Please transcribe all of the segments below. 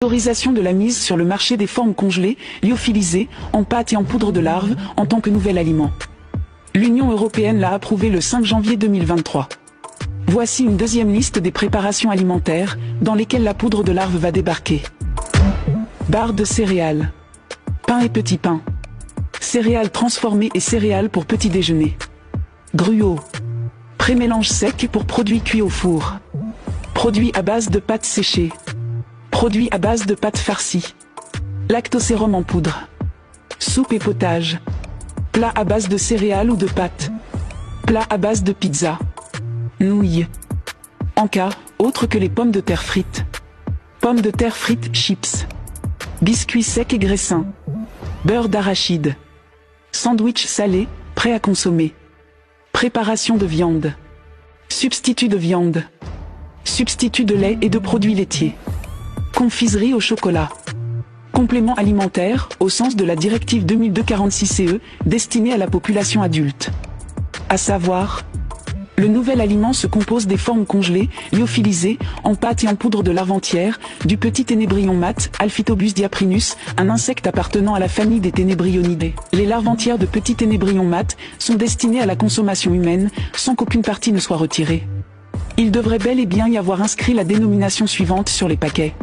Autorisation de la mise sur le marché des formes congelées, lyophilisées, en pâte et en poudre de larves, en tant que nouvel aliment. L'Union européenne l'a approuvé le 5 janvier 2023. Voici une deuxième liste des préparations alimentaires, dans lesquelles la poudre de larve va débarquer. Barres de céréales. Pain et petits pains. Céréales transformées et céréales pour petit déjeuner. Gruau. Pré-mélange sec pour produits cuits au four. Produits à base de pâtes séchées. Produits à base de pâtes farcies. Lactosérum en poudre. Soupe et potage. Plats à base de céréales ou de pâtes. Plats à base de pizza. Nouilles. Encas, autres que les pommes de terre frites. Pommes de terre frites chips. Biscuits secs et graissins. Beurre d'arachide. Sandwich salé, prêt à consommer. Préparation de viande. Substitut de viande. Substitut de lait et de produits laitiers. Confiserie au chocolat. Complément alimentaire, au sens de la directive 2002/46/CE, destiné à la population adulte. À savoir, le nouvel aliment se compose des formes congelées, lyophilisées, en pâte et en poudre de larve entière, du petit ténébrion mat, Alphytobus diaprinus, un insecte appartenant à la famille des ténébrionidae. Les larves entières de petits ténébrions mat sont destinées à la consommation humaine, sans qu'aucune partie ne soit retirée. Il devrait bel et bien y avoir inscrit la dénomination suivante sur les paquets.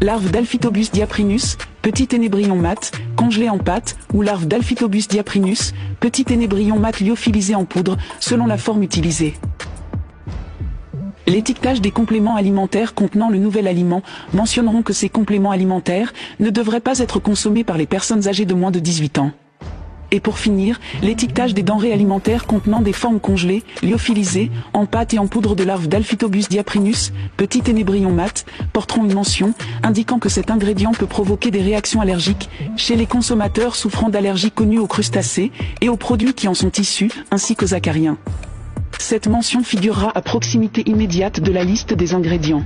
Larve d'Alphytobus diaprinus, petit ténébrion mat, congelé en pâte, ou larve d'Alphytobus diaprinus, petit ténébrion mat lyophilisé en poudre, selon la forme utilisée. L'étiquetage des compléments alimentaires contenant le nouvel aliment mentionneront que ces compléments alimentaires ne devraient pas être consommés par les personnes âgées de moins de 18 ans. Et pour finir, l'étiquetage des denrées alimentaires contenant des formes congelées, lyophilisées, en pâte et en poudre de larve d'Alphytobus diaprinus, petit ténébrion mat, porteront une mention indiquant que cet ingrédient peut provoquer des réactions allergiques chez les consommateurs souffrant d'allergies connues aux crustacés et aux produits qui en sont issus, ainsi qu'aux acariens. Cette mention figurera à proximité immédiate de la liste des ingrédients.